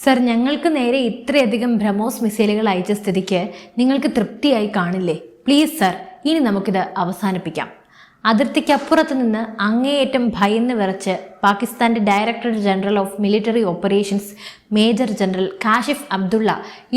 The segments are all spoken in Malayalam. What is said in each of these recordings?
സർ, ഞങ്ങൾക്ക് നേരെ ഇത്രയധികം ബ്രഹ്മോസ് മിസൈലുകൾ അയച്ച സ്ഥിതിക്ക് നിങ്ങൾക്ക് തൃപ്തിയായി കാണില്ലേ? പ്ലീസ് സർ, ഇനി നമുക്കിത് അവസാനിപ്പിക്കാം. അതിർത്തിക്കപ്പുറത്ത് നിന്ന് അങ്ങേയറ്റം ഭയന്ന് വിറച്ച് പാകിസ്ഥാന്റെ director general of military operations major general Kashif Abdullah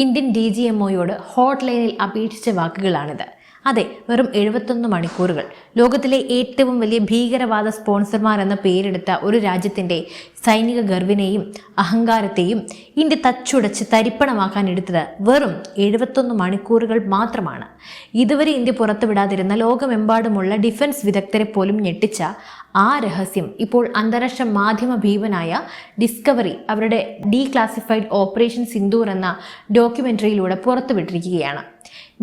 Indian DGMOയോട് ഹോട്ട് ലൈനിൽ അപേക്ഷിച്ച വാക്കുകളാണിത്. അതെ, വെറും 71 മണിക്കൂറുകൾ. ലോകത്തിലെ ഏറ്റവും വലിയ ഭീകരവാദ സ്പോൺസർമാർ എന്ന പേരെടുത്ത ഒരു രാജ്യത്തിൻ്റെ സൈനിക ഗർവിനെയും അഹങ്കാരത്തെയും ഇന്ത്യ തച്ചുടച്ച് തരിപ്പണമാക്കാൻ എടുത്തത് വെറും 71 മണിക്കൂറുകൾ മാത്രമാണ്. ഇതുവരെ ഇന്ത്യ പുറത്തുവിടാതിരുന്ന ലോകമെമ്പാടുമുള്ള ഡിഫൻസ് വിദഗ്ധരെ പോലും ഞെട്ടിച്ച ആ രഹസ്യം ഇപ്പോൾ അന്താരാഷ്ട്ര മാധ്യമ ഭീമനായ ഡിസ്കവറി അവരുടെ ഡീക്ലാസിഫൈഡ് ഓപ്പറേഷൻ സിന്ദൂർ എന്ന ഡോക്യുമെന്ററിയിലൂടെ പുറത്തുവിട്ടിരിക്കുകയാണ്.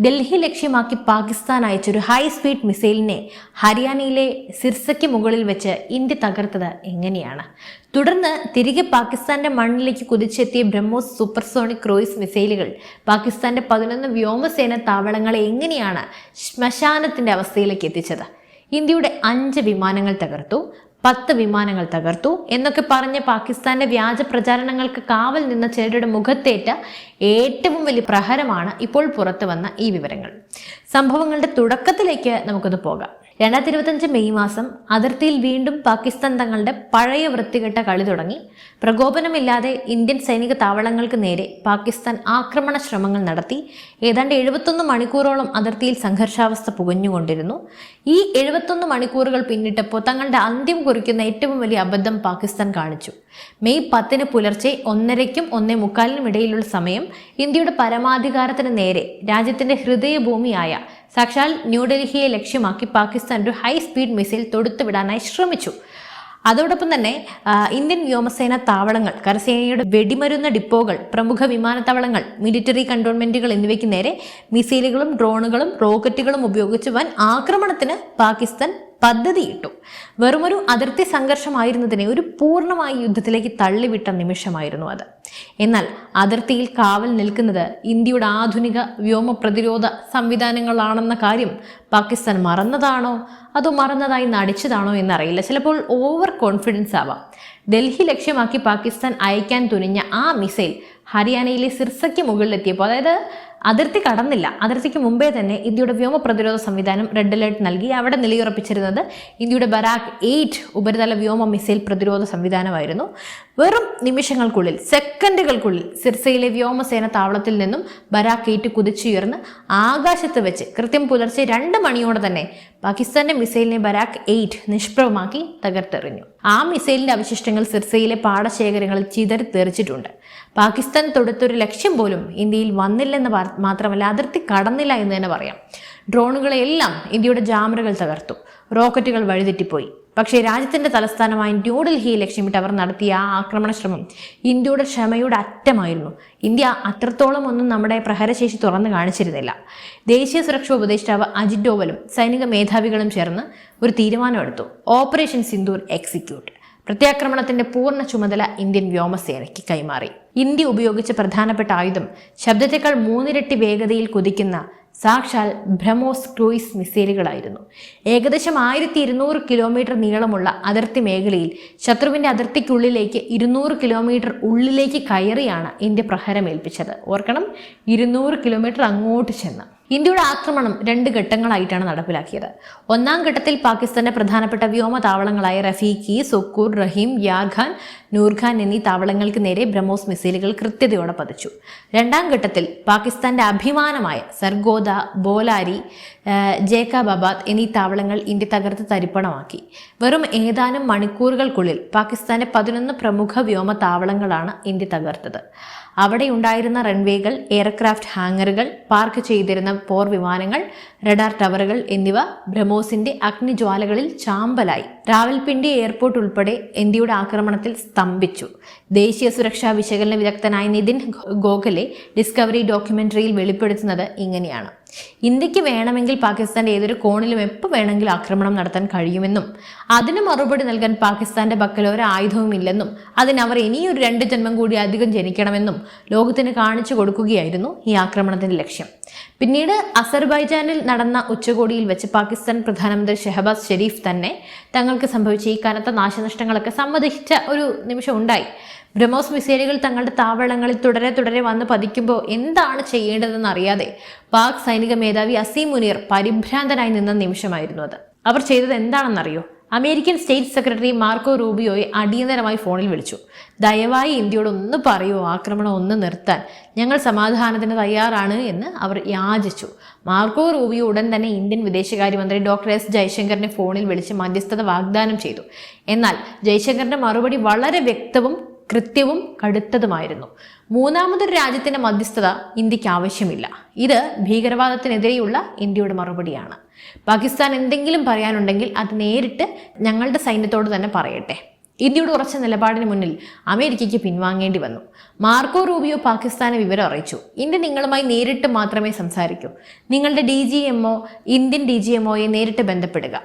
ഡൽഹി ലക്ഷ്യമാക്കി പാകിസ്ഥാൻ അയച്ചൊരു ഹൈ സ്പീഡ് മിസൈലിനെ ഹരിയാനയിലെ സിർസയ്ക്ക് മുകളിൽ വെച്ച് ഇന്ത്യ തകർത്തത് എങ്ങനെയാണ്? തുടർന്ന് തിരികെ പാകിസ്ഥാന്റെ മണ്ണിലേക്ക് കുതിച്ചെത്തിയ ബ്രഹ്മോസ് സൂപ്പർസോണിക് ക്രൂയിസ് മിസൈലുകൾ പാകിസ്ഥാന്റെ 11 വ്യോമസേന താവളങ്ങളെ എങ്ങനെയാണ് ശ്മശാനത്തിന്റെ അവസ്ഥയിലേക്ക് എത്തിച്ചത്? ഇന്ത്യയുടെ 5 വിമാനങ്ങൾ തകർത്തു, 10 വിമാനങ്ങൾ തകർത്തു എന്നൊക്കെ പറഞ്ഞ പാകിസ്ഥാന്റെ വ്യാജ പ്രചാരണങ്ങൾക്ക് കാവൽ നിന്ന ചിലരുടെ മുഖത്തേറ്റ ഏറ്റവും വലിയ പ്രഹരമാണ് ഇപ്പോൾ പുറത്തു വന്ന ഈ വിവരങ്ങൾ. സംഭവങ്ങളുടെ തുടക്കത്തിലേക്ക് നമുക്കൊന്ന് പോകാം. 2025 മെയ് മാസം അതിർത്തിയിൽ വീണ്ടും പാകിസ്ഥാൻ തങ്ങളുടെ പഴയ വൃത്തികെട്ട കളി തുടങ്ങി. പ്രകോപനമില്ലാതെ ഇന്ത്യൻ സൈനിക താവളങ്ങൾക്ക് നേരെ പാകിസ്ഥാൻ ആക്രമണ ശ്രമങ്ങൾ നടത്തി. ഏതാണ്ട് 71 മണിക്കൂറോളം അതിർത്തിയിൽ സംഘർഷാവസ്ഥ പുകഞ്ഞുകൊണ്ടിരുന്നു. ഈ 71 മണിക്കൂറുകൾ പിന്നിട്ടപ്പോൾ തങ്ങളുടെ അന്ത്യം കുറിക്കുന്ന ഏറ്റവും വലിയ അബദ്ധം പാകിസ്ഥാൻ കാണിച്ചു. മെയ് 10 പുലർച്ചെ 1:30-നും 1:45-നും ഇടയിലുള്ള സമയം ഇന്ത്യയുടെ പരമാധികാരത്തിന് നേരെ രാജ്യത്തിന്റെ ഹൃദയഭൂമിയായ സാക്ഷാൽ ന്യൂഡൽഹിയെ ലക്ഷ്യമാക്കി പാകിസ്ഥാൻ ഒരു ഹൈ സ്പീഡ് മിസൈൽ തൊടുത്തുവിടാനായി ശ്രമിച്ചു. അതോടൊപ്പം തന്നെ ഇന്ത്യൻ വ്യോമസേന താവളങ്ങൾ, കരസേനയുടെ വെടിമരുന്ന് ഡിപ്പോകൾ, പ്രമുഖ വിമാനത്താവളങ്ങൾ, മിലിറ്ററി കണ്ടോൺമെന്റുകൾ എന്നിവയ്ക്ക് നേരെ മിസൈലുകളും ഡ്രോണുകളും റോക്കറ്റുകളും ഉപയോഗിച്ച് വൻ ആക്രമണത്തിന് പാകിസ്ഥാൻ പദ്ധതിയിട്ടു. വെറുമൊരു അതിർത്തി സംഘർഷമായിരുന്നതിനെ ഒരു പൂർണ്ണമായ യുദ്ധത്തിലേക്ക് തള്ളിവിട്ട നിമിഷമായിരുന്നു അത്. എന്നാൽ അതിർത്തിയിൽ കാവൽ നിൽക്കുന്നത് ഇന്ത്യയുടെ ആധുനിക വ്യോമ പ്രതിരോധ സംവിധാനങ്ങളാണെന്ന കാര്യം പാകിസ്ഥാൻ മറന്നതാണോ അതോ മറന്നതായി നടിച്ചതാണോ എന്നറിയില്ല. ചിലപ്പോൾ ഓവർ കോൺഫിഡൻസ് ആവാം. ഡൽഹി ലക്ഷ്യമാക്കി പാകിസ്ഥാൻ അയക്കാൻ തുനിഞ്ഞ ആ മിസൈൽ ഹരിയാനയിലെ സിർസയ്ക്ക് മുകളിലെത്തിയപ്പോൾ, അതായത് അതിർത്തി കടന്നില്ല, അതിർത്തിക്ക് മുമ്പേ തന്നെ ഇന്ത്യയുടെ വ്യോമ പ്രതിരോധ സംവിധാനം റെഡ് അലേർട്ട് നൽകി. അവിടെ നിലയുറപ്പിച്ചിരുന്നത് ഇന്ത്യയുടെ ബരാക് 8 ഉപരിതല വ്യോമ മിസൈൽ പ്രതിരോധ സംവിധാനമായിരുന്നു. വെറും നിമിഷങ്ങൾക്കുള്ളിൽ, സെക്കൻഡുകൾക്കുള്ളിൽ സിർസയിലെ വ്യോമസേന താവളത്തിൽ നിന്നും ബരാക് 8 കുതിച്ചുയർന്ന് ആകാശത്ത് വെച്ച് കൃത്യം പുലർച്ചെ 2 മണിയോടെ തന്നെ പാകിസ്ഥാന്റെ മിസൈലിനെ ബരാക് 8 നിഷ്പ്രഭമാക്കി തകർത്തെറിഞ്ഞു. ആ മിസൈലിന്റെ അവശിഷ്ടങ്ങൾ സിർസയിലെ പാടശേഖരങ്ങളിൽ ചിതറിത്തെറിച്ചിട്ടുണ്ട്. പാകിസ്ഥാൻ തൊടുത്തൊരു ലക്ഷ്യം പോലും ഇന്ത്യയിൽ വന്നില്ലെന്ന് മാത്രമല്ല, അതിർത്തി കടന്നില്ല എന്ന് തന്നെ പറയാം. ഡ്രോണുകളെല്ലാം ഇന്ത്യയുടെ ജാമറുകൾ തകർത്തു, റോക്കറ്റുകൾ വഴിതെറ്റിപ്പോയി. പക്ഷേ രാജ്യത്തിന്റെ തലസ്ഥാനമായ ന്യൂഡൽഹിയെ ലക്ഷ്യമിട്ട് അവർ നടത്തിയ ആ ആക്രമണ ശ്രമം ഇന്ത്യയുടെ ക്ഷമയുടെ അറ്റമായിരുന്നു. ഇന്ത്യ അത്രത്തോളം ഒന്നും നമ്മുടെ പ്രഹരശേഷി തുറന്നു കാണിച്ചിരുന്നില്ല. ദേശീയ സുരക്ഷാ ഉപദേഷ്ടാവ് അജിത് ഡോവലും സൈനിക മേധാവികളും ചേർന്ന് ഒരു തീരുമാനമെടുത്തു. Operation Sindoor execute. പ്രത്യാക്രമണത്തിന്റെ പൂർണ്ണ ചുമതല ഇന്ത്യൻ വ്യോമസേനയ്ക്ക് കൈമാറി. ഇന്ത്യ ഉപയോഗിച്ച പ്രധാനപ്പെട്ട ആയുധം ശബ്ദത്തെക്കാൾ 3 ഇരട്ടി വേഗതയിൽ കുതിക്കുന്ന സാക്ഷാൽ ബ്രഹ്മോസ് ക്രൂയിസ് മിസൈലുകളായിരുന്നു. ഏകദേശം 1200 കിലോമീറ്റർ നീളമുള്ള അതിർത്തി മേഖലയിൽ ശത്രുവിന്റെ അതിർത്തിക്കുള്ളിലേക്ക് 200 കിലോമീറ്റർ ഉള്ളിലേക്ക് കയറിയാണ് ഇന്ത്യ പ്രഹരമേൽപ്പിച്ചത്. ഓർക്കണം, 200 കിലോമീറ്റർ അങ്ങോട്ട് ചെന്ന്. ഇന്ത്യയുടെ ആക്രമണം 2 ഘട്ടങ്ങളായിട്ടാണ് നടപ്പിലാക്കിയത്. 1-ാം ഘട്ടത്തിൽ പാകിസ്ഥാന്റെ പ്രധാനപ്പെട്ട വ്യോമ താവളങ്ങളായ റഫീഖി, സൊക്കൂർ, റഹീം, യാർഖാൻ, നൂർഖാൻ എന്നീ താവളങ്ങൾക്ക് നേരെ ബ്രഹ്മോസ് മിസൈലുകൾ കൃത്യതയോടെ പതിച്ചു. 2-ാം ഘട്ടത്തിൽ പാകിസ്ഥാന്റെ അഭിമാനമായ സർഗോദ, ബോലാരി, ജേക്കബാദ് എന്നീ താവളങ്ങൾ ഇന്ത്യ തകർത്ത് തരിപ്പണമാക്കി. വെറും ഏതാനും മണിക്കൂറുകൾക്കുള്ളിൽ പാകിസ്ഥാന്റെ 11 പ്രമുഖ വ്യോമ താവളങ്ങളാണ് ഇന്ത്യ തകർത്തത്. അവിടെ ഉണ്ടായിരുന്ന റൺവേകൾ, എയർക്രാഫ്റ്റ് ഹാങ്ങറുകൾ, പാർക്ക് ചെയ്തിരുന്ന പോർ വിമാനങ്ങൾ, റഡാർ ടവറുകൾ എന്നിവ ബ്രഹ്മോസിന്റെ അഗ്നിജ്വാലകളിൽ ചാമ്പലായി. റാവൽപിണ്ടി എയർപോർട്ട് ഉൾപ്പെടെ ഇന്ത്യയുടെ ആക്രമണത്തിൽ സ്തംഭിച്ചു. ദേശീയ സുരക്ഷാ വിശകലന വിദഗ്ധനായ നിതിൻ ഗോഖലെ ഡിസ്കവറി ഡോക്യുമെന്ററിയിൽ വെളിപ്പെടുത്തുന്നത് ഇങ്ങനെയാണ്: ഇന്ത്യക്ക് വേണമെങ്കിൽ പാകിസ്ഥാന്റെ ഏതൊരു കോണിലും എപ്പോൾ വേണമെങ്കിലും ആക്രമണം നടത്താൻ കഴിയുമെന്നും അതിന് മറുപടി നൽകാൻ പാകിസ്ഥാന്റെ പക്കൽ ഒരു ആയുധവും ഇല്ലെന്നും അതിനവർ ഇനിയൊരു 2 ജന്മം കൂടി അധികം ജനിക്കണമെന്നും ലോകത്തിന് കാണിച്ചു കൊടുക്കുകയായിരുന്നു ഈ ആക്രമണത്തിന്റെ ലക്ഷ്യം. പിന്നീട് അസർബൈജാനിൽ നടന്ന ഉച്ചകോടിയിൽ വെച്ച് പാകിസ്ഥാൻ പ്രധാനമന്ത്രി ഷെഹബാസ് ഷെരീഫ് തന്നെ തങ്ങൾക്ക് സംഭവിച്ച ഈ കനത്ത നാശനഷ്ടങ്ങളൊക്കെ സമ്മതിച്ച ഒരു നിമിഷം ഉണ്ടായി. ബ്രഹ്മോസ് മിസൈലുകൾ തങ്ങളുടെ താവളങ്ങളിൽ തുടരെ വന്ന് പതിക്കുമ്പോൾ എന്താണ് ചെയ്യേണ്ടതെന്ന് അറിയാതെ പാക് സൈനിക മേധാവി അസീം മുനീർ പരിഭ്രാന്തനായി നിന്ന നിമിഷമായിരുന്നു അത്. അവർ ചെയ്തത് എന്താണെന്നറിയോ? അമേരിക്കൻ സ്റ്റേറ്റ് സെക്രട്ടറി മാർക്കോ റൂബിയോയെ അടിയന്തരമായി ഫോണിൽ വിളിച്ചു. ദയവായി ഇന്ത്യയോട് ഒന്ന് പറയൂ, ആക്രമണം ഒന്ന് നിർത്താൻ, ഞങ്ങൾ സമാധാനത്തിന് തയ്യാറാണ് എന്ന് അവർ യാചിച്ചു. മാർക്കോ റൂബിയോ ഉടൻ തന്നെ ഇന്ത്യൻ വിദേശകാര്യമന്ത്രി ഡോക്ടർ എസ് ജയശങ്കറിനെ ഫോണിൽ വിളിച്ച് മധ്യസ്ഥത വാഗ്ദാനം ചെയ്തു. എന്നാൽ ജയശങ്കറിന്റെ മറുപടി വളരെ വ്യക്തവും കൃത്യവും കടുത്തതുമായിരുന്നു. മൂന്നാമതൊരു രാജ്യത്തിന്റെ മധ്യസ്ഥത ഇന്ത്യക്ക് ആവശ്യമില്ല. ഇത് ഭീകരവാദത്തിനെതിരെയുള്ള ഇന്ത്യയുടെ മറുപടിയാണ്. പാകിസ്ഥാൻ എന്തെങ്കിലും പറയാനുണ്ടെങ്കിൽ അത് നേരിട്ട് ഞങ്ങളുടെ സൈന്യത്തോട് തന്നെ പറയട്ടെ. ഇന്ത്യയുടെ ഉറച്ച നിലപാടിന് മുന്നിൽ അമേരിക്കയ്ക്ക് പിൻവാങ്ങേണ്ടി വന്നു. മാർക്കോ റൂബിയോ പാകിസ്ഥാനെ വിവരം അറിയിച്ചു. ഇന്ത്യ നിങ്ങളുമായി നേരിട്ട് മാത്രമേ സംസാരിക്കൂ. നിങ്ങളുടെ DGMO ഇന്ത്യൻ DGMOയെ നേരിട്ട് ബന്ധപ്പെടുക.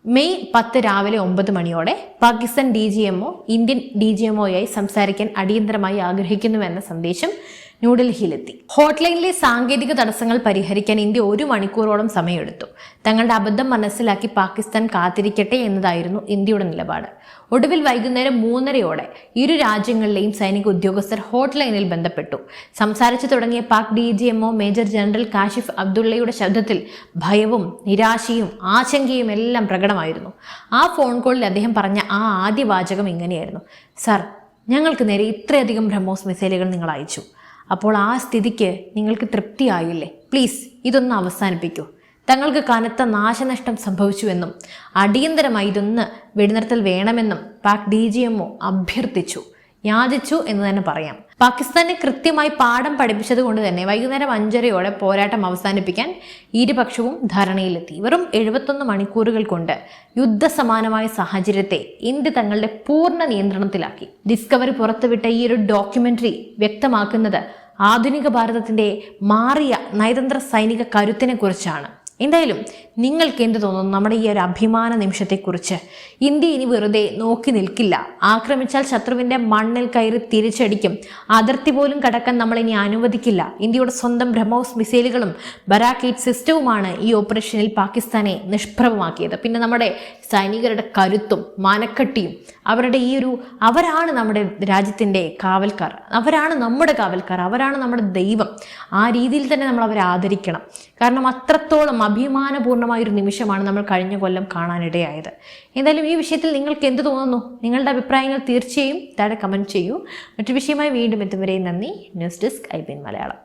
മെയ് 10 രാവിലെ 9 മണിയോടെ പാകിസ്ഥാൻ DGMO ഇന്ത്യൻ DGMOയായി സംസാരിക്കാൻ അടിയന്തരമായി ആഗ്രഹിക്കുന്നുവെന്ന സന്ദേശം ന്യൂഡൽഹിയിലെത്തി. ഹോട്ട്ലൈനിലെ സാങ്കേതിക തടസ്സങ്ങൾ പരിഹരിക്കാൻ ഇന്ത്യ 1 മണിക്കൂറോളം സമയമെടുത്തു. തങ്ങളുടെ അബദ്ധം മനസ്സിലാക്കി പാകിസ്ഥാൻ കാത്തിരിക്കട്ടെ എന്നതായിരുന്നു ഇന്ത്യയുടെ നിലപാട്. ഒടുവിൽ വൈകുന്നേരം 3:30 ഇരു രാജ്യങ്ങളിലെയും സൈനിക ഉദ്യോഗസ്ഥർ ഹോട്ട്ലൈനിൽ ബന്ധപ്പെട്ടു. സംസാരിച്ചു തുടങ്ങിയ Pak DGMO major general Kashif അബ്ദുള്ളയുടെ ശബ്ദത്തിൽ ഭയവും നിരാശയും ആശങ്കയും എല്ലാം പ്രകടമായിരുന്നു. ആ ഫോൺ കോളിൽ അദ്ദേഹം പറഞ്ഞ ആ ആദ്യ വാചകം ഇങ്ങനെയായിരുന്നു: സർ, ഞങ്ങൾക്ക് നേരെ ഇത്രയധികം ബ്രഹ്മോസ് മിസൈലുകൾ നിങ്ങൾ അയച്ചു. അപ്പോൾ ആ സ്ഥിതിക്ക് നിങ്ങൾക്ക് തൃപ്തിയായില്ലേ? പ്ലീസ് ഇതൊന്ന് അവസാനിപ്പിക്കൂ. തങ്ങൾക്ക് കനത്ത നാശനഷ്ടം സംഭവിച്ചുവെന്നും അടിയന്തരമായി ഇതൊന്ന് വെടിനിർത്തൽ വേണമെന്നും പാക് DGMO അഭ്യർത്ഥിച്ചു, യാചിച്ചു എന്ന് തന്നെ പറയാം. പാകിസ്ഥാനെ കൃത്യമായി പാഠം പഠിപ്പിച്ചത് കൊണ്ട് തന്നെ വൈകുന്നേരം 5:30 പോരാട്ടം അവസാനിപ്പിക്കാൻ ഇരുപക്ഷവും ധാരണയിലെത്തി. വെറും 71 മണിക്കൂറുകൾ കൊണ്ട് യുദ്ധസമാനമായ സാഹചര്യത്തെ ഇന്ത്യ തങ്ങളുടെ പൂർണ്ണ നിയന്ത്രണത്തിലാക്കി. ഡിസ്കവറി പുറത്തുവിട്ട ഈ ഒരു ഡോക്യുമെന്ററി വ്യക്തമാക്കുന്നത് ആധുനിക ഭാരതത്തിന്റെ മാറിയ നയതന്ത്ര സൈനിക കരുത്തിനെ കുറിച്ചാണ്. എന്തായാലും നിങ്ങൾക്ക് എന്ത് തോന്നുന്നു നമ്മുടെ ഈ ഒരു അഭിമാന നിമിഷത്തെക്കുറിച്ച്? ഇന്ത്യ ഇനി വെറുതെ നോക്കി നിൽക്കില്ല. ആക്രമിച്ചാൽ ശത്രുവിന്റെ മണ്ണിൽ കയറി തിരിച്ചടിക്കും. അതിർത്തി പോലും കടക്കാൻ നമ്മൾ ഇനി അനുവദിക്കില്ല. ഇന്ത്യയുടെ സ്വന്തം ബ്രഹ്മോസ് മിസൈലുകളും ബരാക്ക് 8 സിസ്റ്റവുമാണ് ഈ ഓപ്പറേഷനിൽ പാകിസ്ഥാനെ നിഷ്പ്രഭമാക്കിയത്. പിന്നെ നമ്മുടെ സൈനികരുടെ കരുത്തും മനക്കട്ടിയും അവരാണ് നമ്മുടെ രാജ്യത്തിൻ്റെ കാവൽക്കാർ, അവരാണ് നമ്മുടെ കാവൽക്കാർ, അവരാണ് നമ്മുടെ ദൈവം. ആ രീതിയിൽ തന്നെ നമ്മൾ അവരെ ആദരിക്കണം. കാരണം അത്രത്തോളം അഭിമാനപൂർണ്ണമായൊരു നിമിഷമാണ് നമ്മൾ കഴിഞ്ഞ കൊല്ലം കാണാനിടയായത്. എന്തായാലും ഈ വിഷയത്തിൽ നിങ്ങൾക്ക് എന്ത് തോന്നുന്നു? നിങ്ങളുടെ അഭിപ്രായങ്ങൾ തീർച്ചയായും താഴെ കമൻറ്റ് ചെയ്യൂ. മറ്റു വിഷയമായി വീണ്ടും എത്തും വരെ നന്ദി. News desk IBN Malayalam.